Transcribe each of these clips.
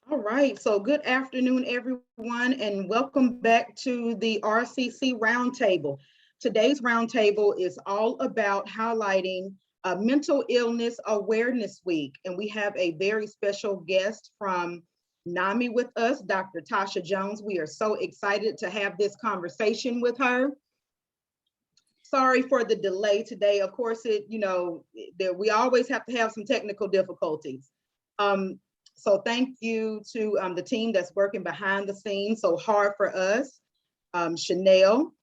All right, so good afternoon, everyone, and welcome back to the RCC Roundtable. Today's Roundtable is all about highlighting Mental Illness Awareness Week, and we have a very special guest from Nami with us, Dr. Tasha Jones. We are so excited to have this conversation with her. Sorry for the delay today. Of course, we always have to have some technical difficulties. Um, so thank you to the team that's working behind the scenes so hard for us, Chanel,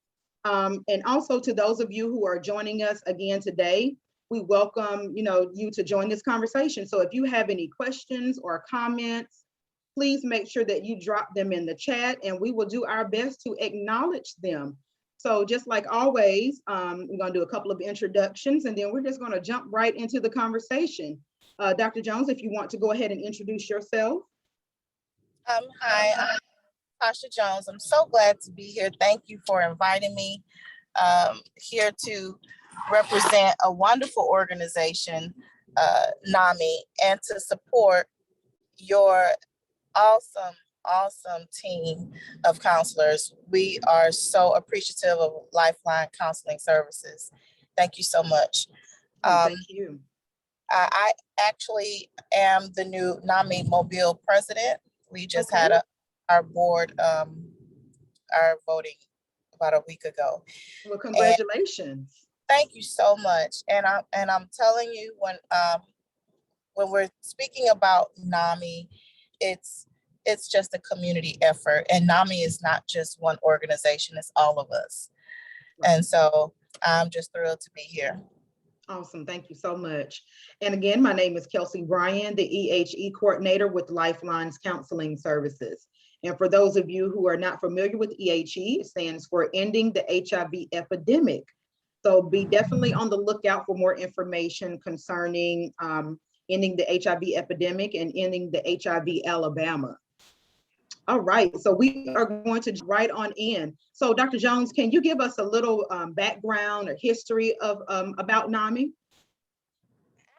and also to those of you who are joining us again today. We welcome you to join this conversation. So if you have any questions or comments, please make sure that you drop them in the chat, and we will do our best to acknowledge them. So just like always, we're going to do a couple of introductions, and then we're just going to jump right into the conversation. Dr. Jones, if you want to go ahead and introduce yourself. Hi, I'm Tasha Jones. I'm so glad to be here. Thank you for inviting me here to represent a wonderful organization, NAMI, and to support your awesome team of counselors. We are so appreciative of Lifeline Counseling Services. Thank you so much. Thank you. I actually am the new NAMI Mobile president. We just had our board, our voting about a week ago. Well, congratulations. And thank you so much. And I'm telling you, when we're speaking about NAMI, it's just a community effort. And NAMI is not just one organization, it's all of us. Right. And so I'm just thrilled to be here. Awesome. Thank you so much. And again, my name is Kelsey Bryan, the EHE coordinator with Lifeline's Counseling Services. And for those of you who are not familiar with EHE, it stands for Ending the HIV Epidemic. So be definitely on the lookout for more information concerning ending the HIV epidemic and ending the HIV Alabama. All right, so we are going to right on in. So Dr. Jones, can you give us a little background or history of about NAMI?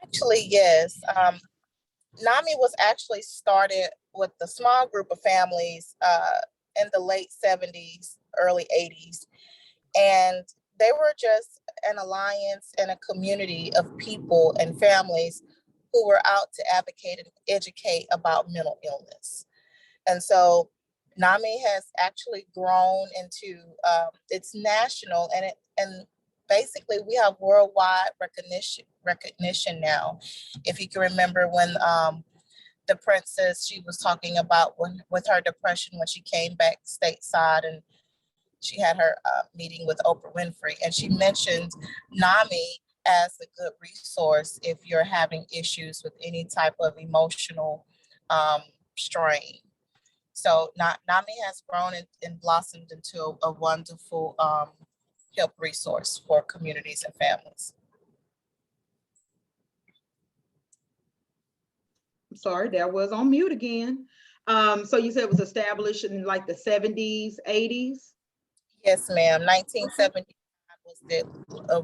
Actually, yes. NAMI was actually started with a small group of families in the late 70s, early 80s. And they were just an alliance and a community of people and families who were out to advocate and educate about mental illness. And so NAMI has actually grown into it's national, and basically we have worldwide recognition now. If you can remember when the princess, she was talking about with her depression when she came back stateside, and she had her meeting with Oprah Winfrey, and she mentioned NAMI as a good resource if you're having issues with any type of emotional strain. So NAMI has grown and blossomed into a wonderful help resource for communities and families. I'm sorry, that was on mute again. So you said it was established in like the 70s, 80s? Yes, ma'am. 1975 was the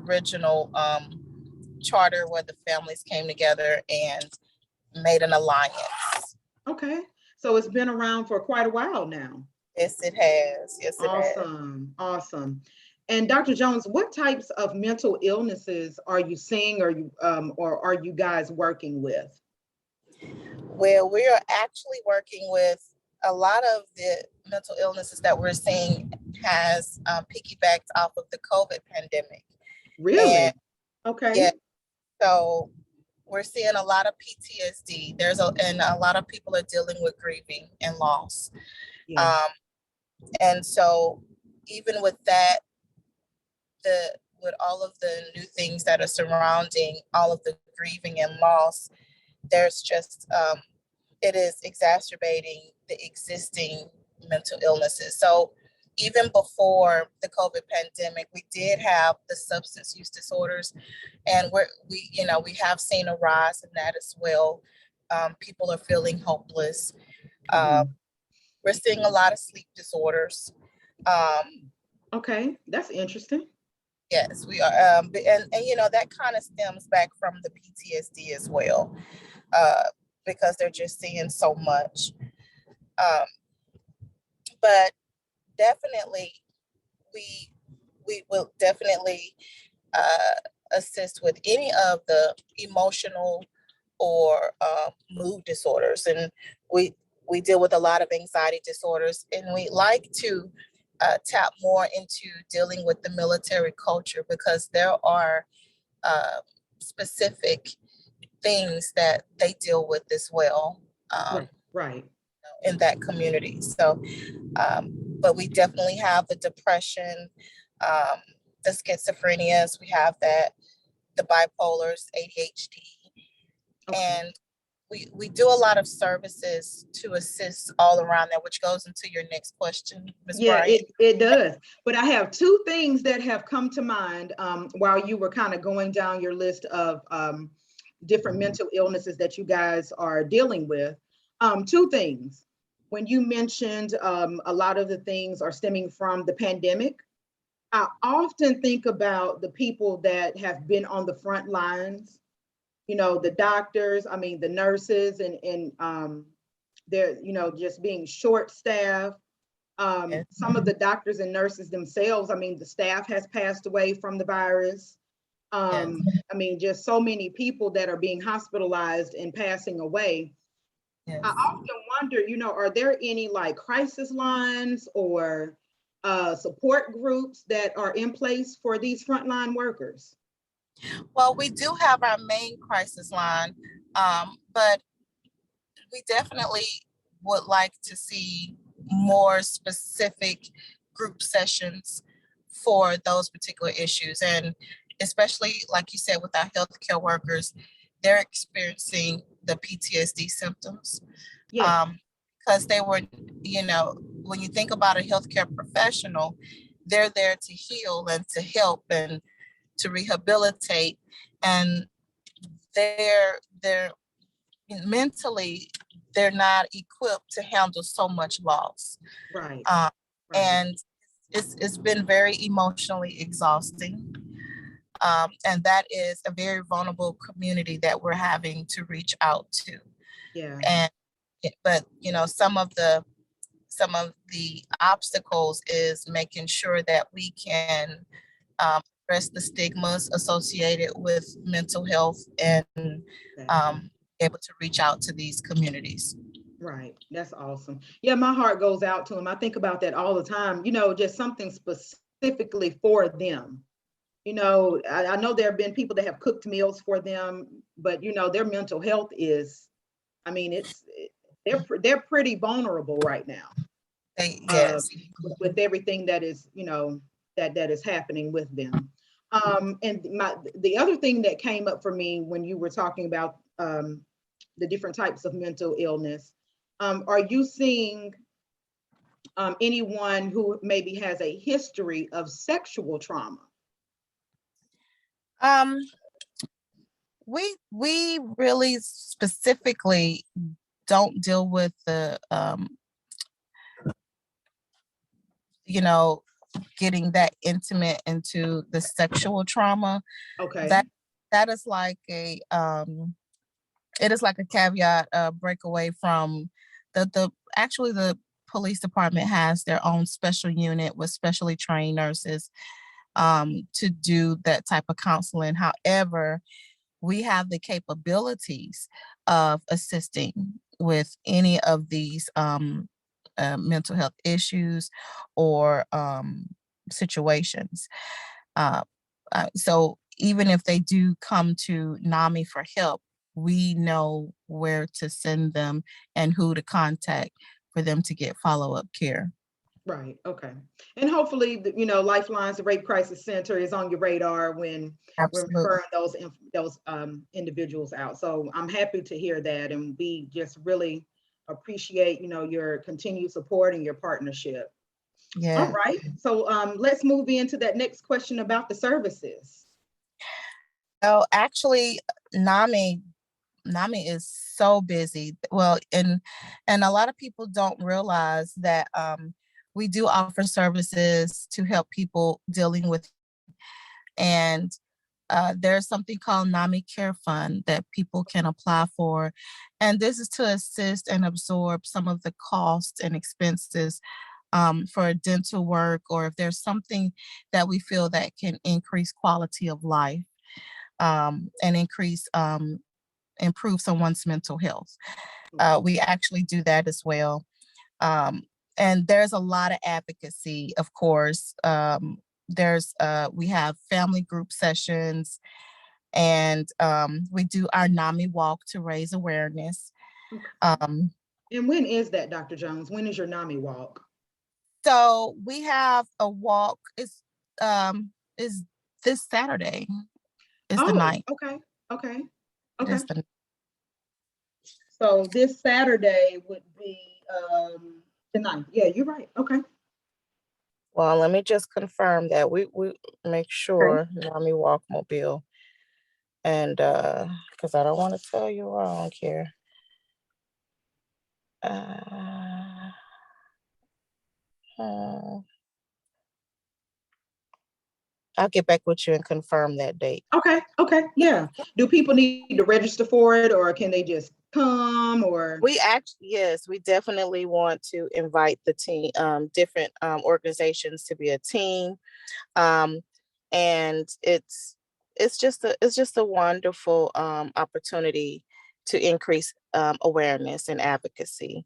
original charter where the families came together and made an alliance. Okay. So it's been around for quite a while now. Yes, it has. Yes, it has. Awesome. And Dr. Jones, what types of mental illnesses are you seeing, or are you guys working with? Well, we are actually working with a lot of the mental illnesses that we're seeing has piggybacked off of the COVID pandemic. Really? And, okay. Yeah. So we're seeing a lot of PTSD. And a lot of people are dealing with grieving and loss. Yeah. And so even with that, with all of the new things that are surrounding all of the grieving and loss, there's just, it is exacerbating the existing mental illnesses. So even before the COVID pandemic, we did have the substance use disorders, and we have seen a rise in that as well. People are feeling hopeless. We're seeing a lot of sleep disorders. Okay, that's interesting. Yes, we are, and that kind of stems back from the PTSD as well, because they're just seeing so much. Um, but definitely, we will definitely assist with any of the emotional or mood disorders, and we deal with a lot of anxiety disorders, and we like to tap more into dealing with the military culture, because there are specific things that they deal with as well, Right. in that community. So, but we definitely have the depression, um, the schizophrenias, we have that, the bipolars, ADHD, Okay. and we do a lot of services to assist all around that, which goes into your next question, Ms. Yeah, Bryant. it does. But I have two things that have come to mind while you were kind of going down your list of different mental illnesses that you guys are dealing with. Two things. When you mentioned a lot of the things are stemming from the pandemic, I often think about the people that have been on the front lines, you know, the doctors, I mean, the nurses, and they're, you know, just being short staffed. Yes. Some of the doctors and nurses themselves, I mean, the staff has passed away from the virus. Yes. I mean, just so many people that are being hospitalized and passing away. Yes. I often wonder, you know, are there any like crisis lines or support groups that are in place for these frontline workers? Well, we do have our main crisis line, but we definitely would like to see more specific group sessions for those particular issues. And especially, like you said, with our healthcare workers, they're experiencing the PTSD symptoms. Yeah. Because they were, you know, when you think about a healthcare professional, they're there to heal and to help and to rehabilitate, and they're mentally, they're not equipped to handle so much loss. Right. Um, Right. and it's been very emotionally exhausting. And that is a very vulnerable community that we're having to reach out to. Yeah. And but you know, some of the obstacles is making sure that we can address the stigmas associated with mental health, and able to reach out to these communities. Right. That's awesome. Yeah, my heart goes out to them. I think about that all the time, you know, just something specifically for them. You know, I know there have been people that have cooked meals for them, but you know, their mental health is, I mean, they're pretty vulnerable right now. Yes. With everything that is, you know, that is happening with them. And the other thing that came up for me when you were talking about the different types of mental illness, are you seeing anyone who maybe has a history of sexual trauma? Um, we really specifically don't deal with the you know, getting that intimate into the sexual trauma. Okay. That is like a it is like a caveat, breakaway from actually the police department has their own special unit with specially trained nurses to do that type of counseling. However, we have the capabilities of assisting with any of these mental health issues or situations. Uh, so even if they do come to NAMI for help, we know where to send them and who to contact for them to get follow-up care. Right. Okay. And hopefully, you know, Lifelines, the Rape Crisis Center is on your radar when we're Absolutely. referring those individuals out. So I'm happy to hear that, and we just really appreciate, you know, your continued support and your partnership. Yeah. All right. So let's move into that next question about the services. Oh, actually, NAMI is so busy. Well, and a lot of people don't realize that we do offer services to help people dealing with, and there's something called Nami Care Fund that people can apply for. And this is to assist and absorb some of the costs and expenses for dental work, or if there's something that we feel that can increase quality of life and improve someone's mental health. We actually do that as well. And there's a lot of advocacy, of course. We have family group sessions, and we do our NAMI walk to raise awareness. And when is that, Dr. Jones? When is your NAMI walk? So we have a walk. Is this Saturday? Is the night? Okay. So this Saturday would be the 9th. Yeah, you're right. Okay. Well, let me just confirm that we make sure NAMI Walk Mobile, and because I don't want to tell you wrong here. I'll get back with you and confirm that date. Okay, yeah. Do people need to register for it, or can they just come? Or yes, we definitely want to invite the team, different organizations to be a team, and it's just a wonderful opportunity to increase awareness and advocacy.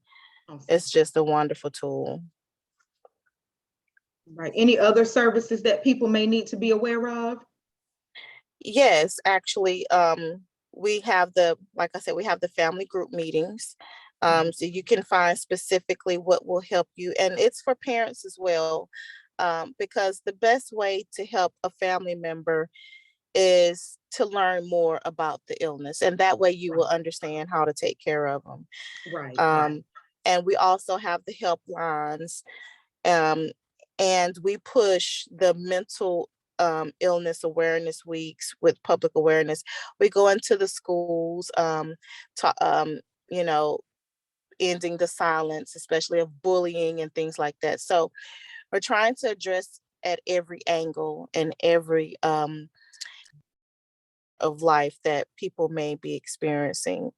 Awesome. It's just a wonderful tool. Right. Any other services that people may need to be aware of? Yes, actually, we have like I said, we have the family group meetings. So you can find specifically what will help you. And it's for parents as well, because the best way to help a family member is to learn more about the illness. And that way you will understand how to take care of them. Right. And we also have the helplines. And we push the mental illness awareness weeks with public awareness. We go into the schools, ending the silence, especially of bullying and things like that. So we're trying to address at every angle and every of life that people may be experiencing.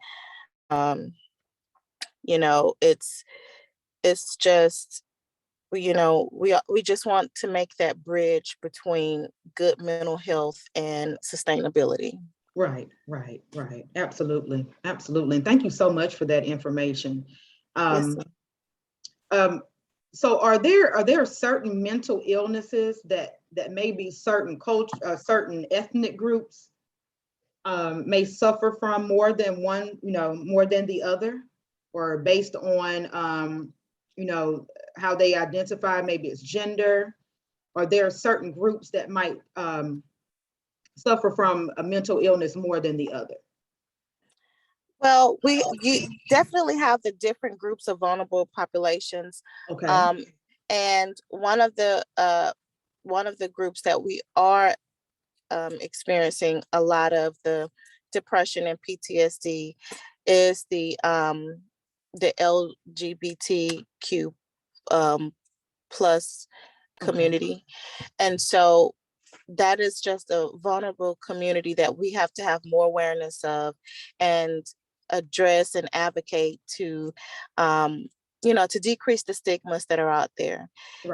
It's just, we just want to make that bridge between good mental health and sustainability. Right. Absolutely. And thank you so much for that information. Yes. So are there certain mental illnesses that maybe certain culture, certain ethnic groups may suffer from more than one, more than the other, or based on how they identify, maybe it's gender, or there are certain groups that might suffer from a mental illness more than the other? Well, you definitely have the different groups of vulnerable populations. Okay. And one of the groups that we are experiencing a lot of the depression and PTSD is the LGBTQ plus community. And so that is just a vulnerable community that we have to have more awareness of and address and advocate to to decrease the stigmas that are out there.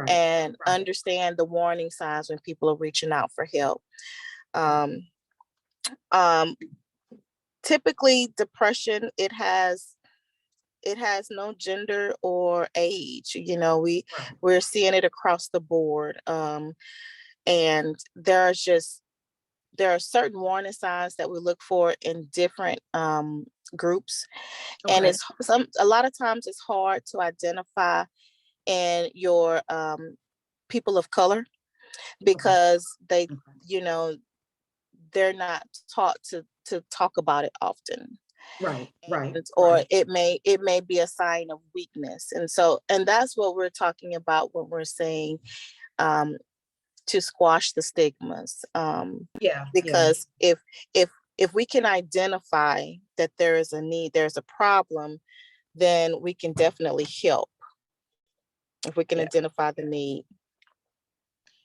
And understand the warning signs when people are reaching out for help. Typically depression, it has no gender or age. We're seeing it across the board. And there are certain warning signs that we look for in different groups. And a lot of times it's hard to identify in your people of color, because they're not taught to talk about it often. Or it may be a sign of weakness. And that's what we're talking about when we're saying to squash the stigmas. Because if we can identify that there is a need, there's a problem, then we can definitely help if we can identify the need.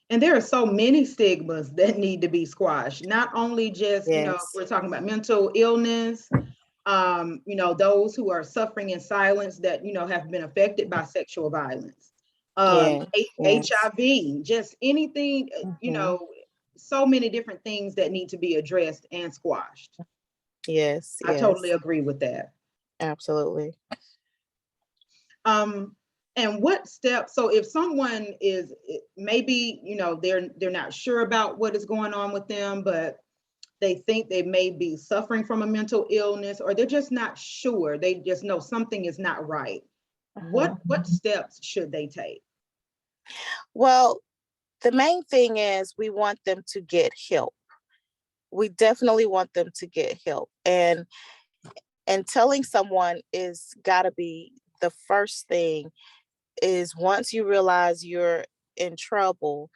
And there are so many stigmas that need to be squashed, not only just, you know, if Yes. we're talking about mental illness, you know, those who are suffering in silence that, you know, have been affected by sexual violence, Yeah. Yes. HIV, just anything, you Mhm. know, so many different things that need to be addressed and squashed. Yes. I totally Yes. agree with that. Absolutely. And what steps, so if someone is maybe, you know, they're not sure about what is going on with them, but they think they may be suffering from a mental illness, or they're just not sure, they just know something is not right, what steps should they take? Well, the main thing is we want them to get help. We definitely want them to get help. And telling someone is got to be the first thing. Is once you realize you're in trouble,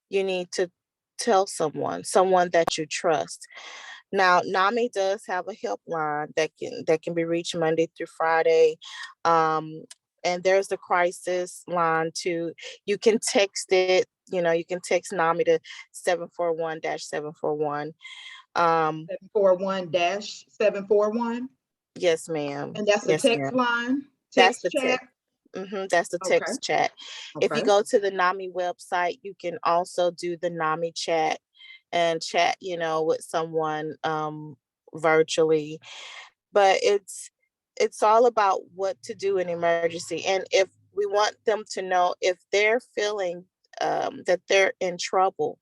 you need to tell someone that you trust. Now, NAMI does have a helpline that can be reached Monday through Friday. And there's the crisis line too. You can text it, you can text NAMI to 741-741. 741-741. Yes, ma'am. And that's the Yes, text ma'am. line, That's text the chat. text. That's the Okay. text chat. If you Okay. go to the NAMI website, you can also do the NAMI chat and chat, with someone virtually. But it's all about what to do in emergency. And if we want them to know if they're feeling that they're in trouble,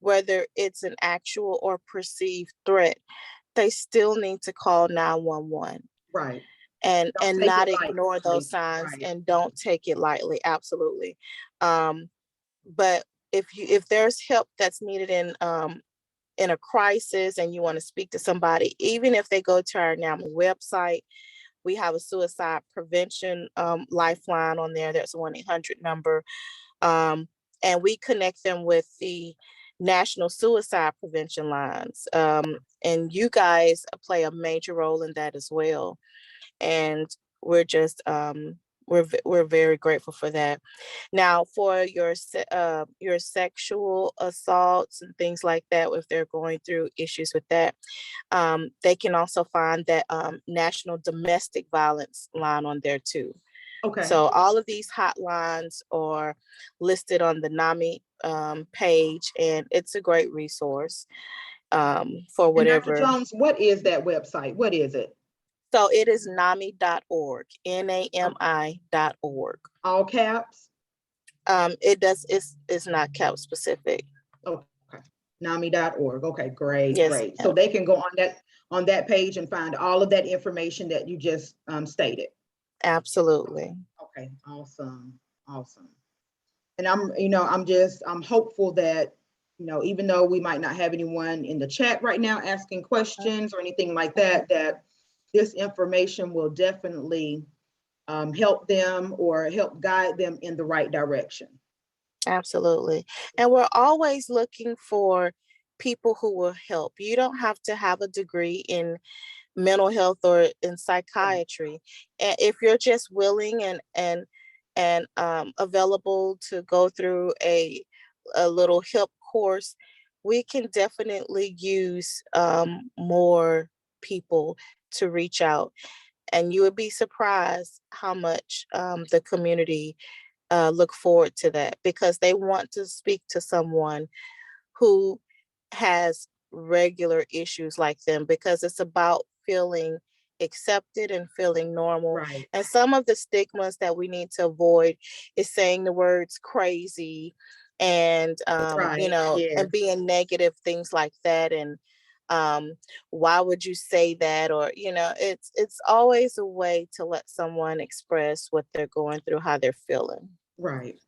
whether it's an actual or perceived threat, they still need to call 911 Right. and Don't take not it ignore lightly. those signs, Right. and don't take it lightly. Absolutely. But if there's help that's needed in a crisis and you want to speak to somebody, even if they go to our NAMI website, we have a suicide prevention lifeline on there. There's a 1-800 number. And we connect them with the national suicide prevention lines. And you guys play a major role in that as well. And we're just we're very grateful for that. Now, for your sexual assaults and things like that, if they're going through issues with that, they can also find that national domestic violence line on there too. Okay. So all of these hotlines are listed on the NAMI page, and it's a great resource for And Dr. whatever. Jones, what is that website? What is it? So it is NAMI.org, NAMI.org. All caps? It's not cap specific. Okay. NAMI.org. Okay, great, Yes, great. So ma'am. they can go on that page and find all of that information that you just stated. Absolutely. Okay, awesome, awesome. And I'm hopeful that, even though we might not have anyone in the chat right now asking questions or anything like that, that this information will definitely help them or help guide them in the right direction. Absolutely. And we're always looking for people who will help. You don't have to have a degree in mental health or in psychiatry. And if you're just willing and available to go through a little help course, we can definitely use more people to reach out. And you would be surprised how much the community look forward to that, because they want to speak to someone who has regular issues like them, because it's about feeling accepted and feeling normal. Right. And some of the stigmas that we need to avoid is saying the words crazy and Right. Yes. and being negative, things like that. And why would you say that? Or it's always a way to let someone express what they're going through, how they're feeling. Right.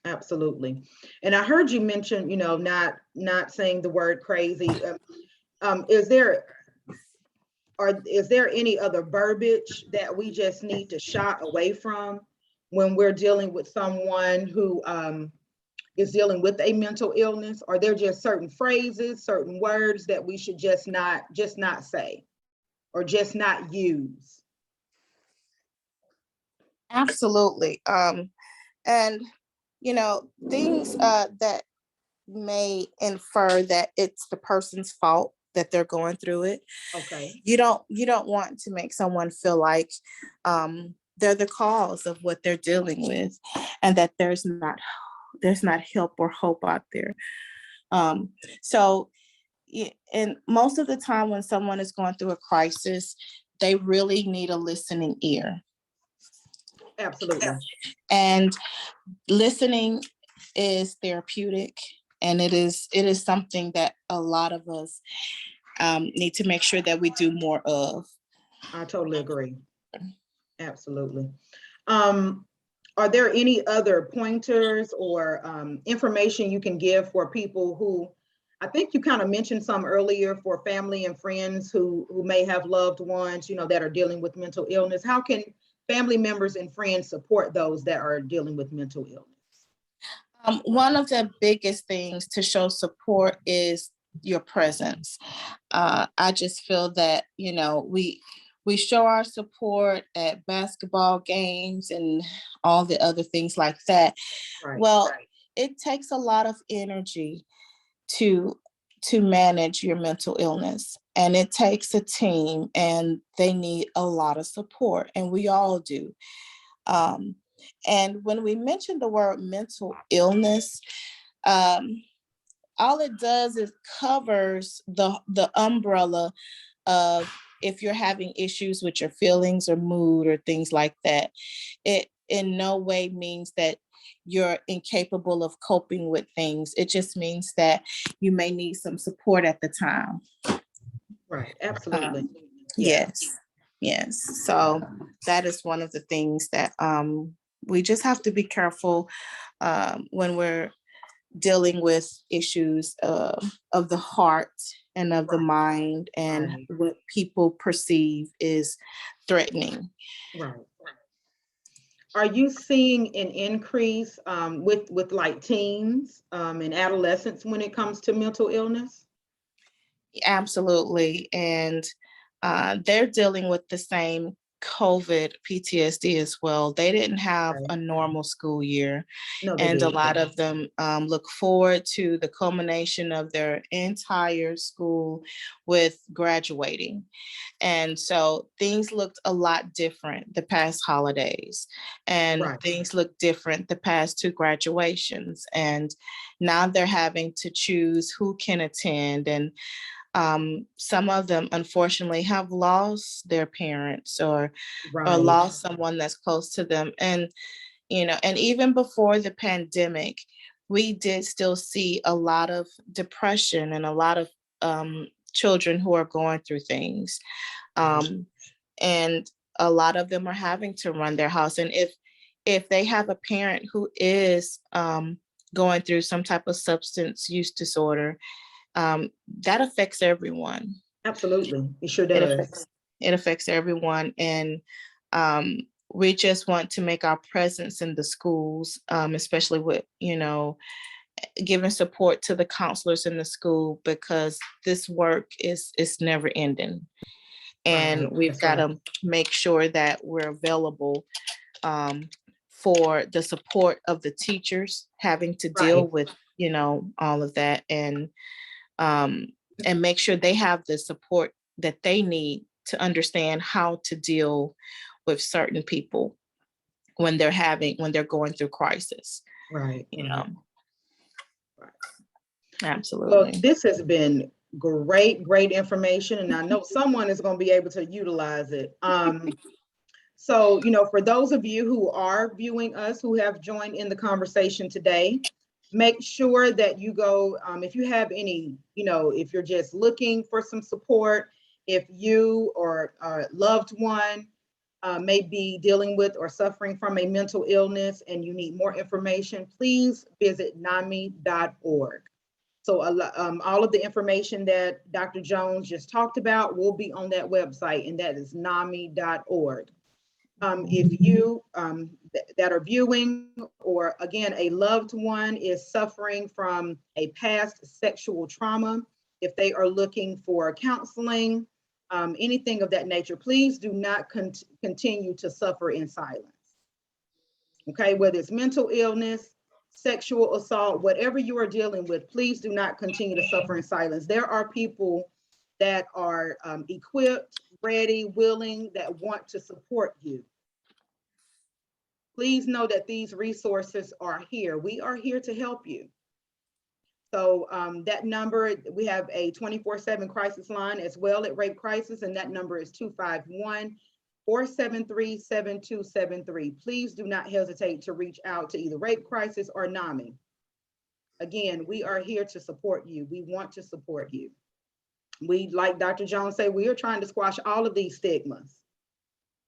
Absolutely. And I heard you mention, not saying the word crazy. Is there any other verbiage that we just need to shy away from when we're dealing with someone who is dealing with a mental illness? Are there just certain phrases, certain words that we should just not say or just not use? Absolutely. And things that may infer that it's the person's fault that they're going through it. Okay. You don't want to make someone feel like they're the cause of what they're dealing with, and that there's not help or hope out there. So and most of the time when someone is going through a crisis, they really need a listening ear. Absolutely. And listening is therapeutic, and it is something that a lot of us need to make sure that we do more of. I totally agree. Absolutely. Are there any other pointers or information you can give for people who, I think you kind of mentioned some earlier, for family and friends who may have loved ones, that are dealing with mental illness? How can family members and friends support those that are dealing with mental illness? One of the biggest things to show support is your presence. I just feel that, we show our support at basketball games and all the other things like that. Right. Well, it takes a lot of energy to manage your mental illness, and it takes a team, and they need a lot of support, and we all do. And when we mention the word mental illness, all it does is covers the umbrella of, if you're having issues with your feelings or mood or things like that. It in no way means that you're incapable of coping with things. It just means that you may need some support at the time. Right. Absolutely. Yes. So that is one of the things that we just have to be careful when we're dealing with issues of the heart and of the mind, and what people perceive is threatening. Right. Are you seeing an increase with like teens and adolescents when it comes to mental illness? Absolutely. And they're dealing with the same COVID PTSD as well. They didn't have a normal school year. No, they And didn't. a lot of them look forward to the culmination of their entire school with graduating. And so things looked a lot different the past holidays, and things looked different the past two graduations. And now they're having to choose who can attend. And some of them, unfortunately, have lost their parents or lost someone that's close to them. And, and even before the pandemic, we did still see a lot of depression and a lot of children who are going through things. And a lot of them are having to run their house. And if they have a parent who is going through some type of substance use disorder, that affects everyone. Absolutely. It sure does. It affects everyone. And we just want to make our presence in the schools, especially with, giving support to the counselors in the school, because this work is never ending. And we've got to make sure that we're available for the support of the teachers having to deal with, all of that, and make sure they have the support that they need to understand how to deal with certain people when they're going through crisis. Right. Absolutely. Well, this has been great information, and I know someone is going to be able to utilize it. So, for those of you who are viewing us, who have joined in the conversation today, make sure that you go, if you have any, if you're just looking for some support, if you or a loved one may be dealing with or suffering from a mental illness and you need more information, please visit nami.org. So all of the information that Dr. Jones just talked about will be on that website, and that is nami.org. If you that are viewing, or again, a loved one is suffering from a past sexual trauma, if they are looking for counseling, anything of that nature, please do not continue to suffer in silence. Okay, whether it's mental illness, sexual assault, whatever you are dealing with, please do not continue to suffer in silence. There are people that are equipped, ready, willing, that want to support you. Please know that these resources are here. We are here to help you. So that number, we have a 24/7 crisis line as well at Rape Crisis, and that number is 251-473-7273. Please do not hesitate to reach out to either Rape Crisis or Nami. Again, we are here to support you. We want to support you. We, like Dr. Jones said, we are trying to squash all of these stigmas.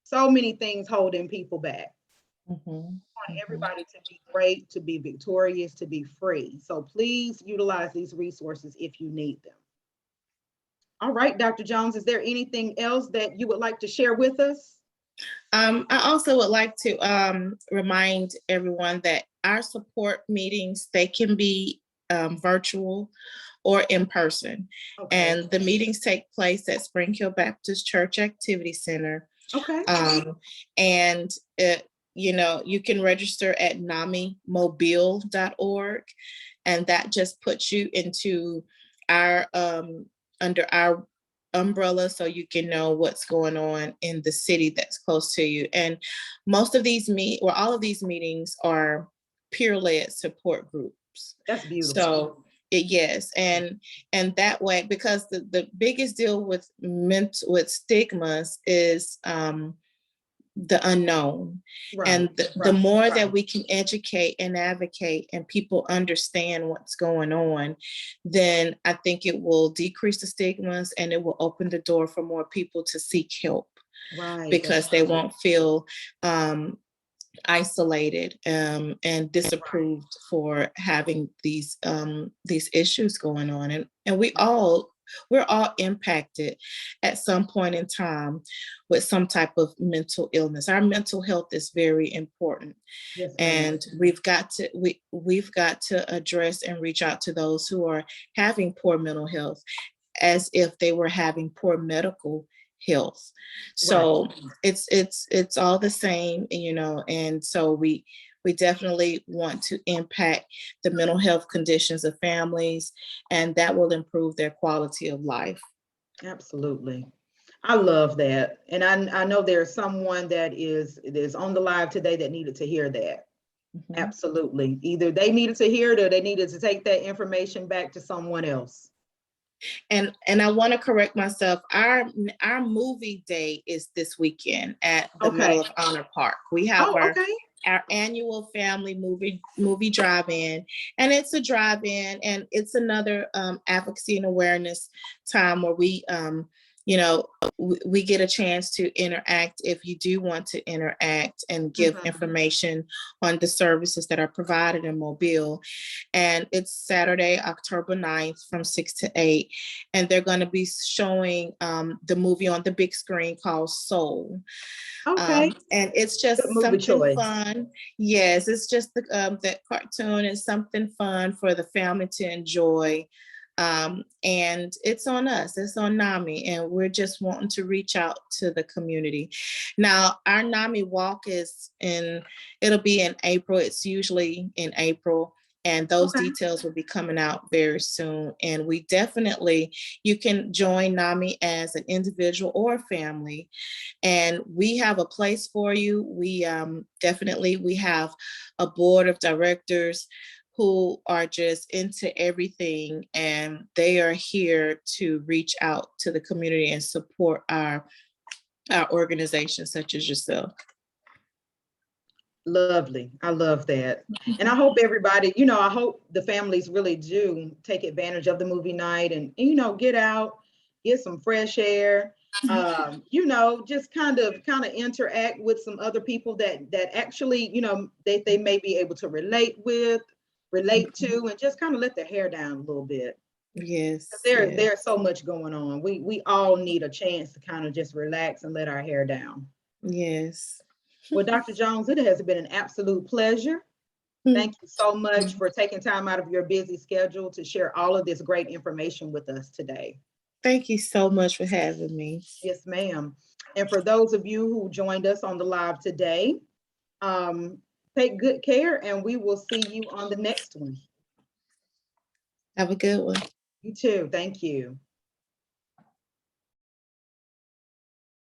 So many things holding people back. Mm-hmm. We want everybody to be great, to be victorious, to be free. So please utilize these resources if you need them. All right, Dr. Jones, is there anything else that you would like to share with us? I also would like to remind everyone that our support meetings, they can be virtual or in person. Okay. And the meetings take place at Spring Hill Baptist Church Activity Center. Okay. And you know, you can register at namimobile.org, and that just puts you into our under our umbrella, so you can know what's going on in the city that's close to you. And most of these all of these meetings are peer-led support groups. That's beautiful. So yes, and that way, because the biggest deal with stigmas is the unknown. Right. And the more that we can educate and advocate and people understand what's going on, then I think it will decrease the stigmas and it will open the door for more people to seek help. Right. Because they won't feel isolated and disapproved for having these issues going on. And we're all impacted at some point in time with some type of mental illness. Our mental health is very important. Yes, and we've got to address and reach out to those who are having poor mental health as if they were having poor medical health. So right. It's all the same, you know, and so we definitely want to impact the mental health conditions of families, and that will improve their quality of life. Absolutely. I love that. And I know there's someone that is on the live today that needed to hear that. Mm-hmm. Absolutely. Either they needed to hear it or they needed to take that information back to someone else. And I want to correct myself. Our movie day is this weekend at the Medal of Honor Park. We have our annual family movie drive-in, and it's a drive-in, and it's another advocacy and awareness time where we you know, we get a chance to interact if you do want to interact and give information on the services that are provided in Mobile. And it's Saturday, October 9th from 6 to 8. And they're going to be showing the movie on the big screen called Soul. Okay. And it's just something fun. Yes, it's just that cartoon is something fun for the family to enjoy. And it's on us, it's on Nami, and we're just wanting to reach out to the community. Now, our Nami walk it'll be in April. It's usually in April, and those details will be coming out very soon. And you can join Nami as an individual or family, and we have a place for you. We have a board of directors who are just into everything, and they are here to reach out to the community and support our organizations such as yourself. Lovely. I love that. And I hope everybody, I hope the families really do take advantage of the movie night and get out, get some fresh air, just kind of interact with some other people that actually, they may be able to relate to, and just kind of let their hair down a little bit. Yes. There's so much going on. We all need a chance to kind of just relax and let our hair down. Yes. Well, Dr. Jones, it has been an absolute pleasure. Thank you so much for taking time out of your busy schedule to share all of this great information with us today. Thank you so much for having me. Yes, ma'am. And for those of you who joined us on the live today, Take good care, and we will see you on the next one. Have a good one. You too. Thank you.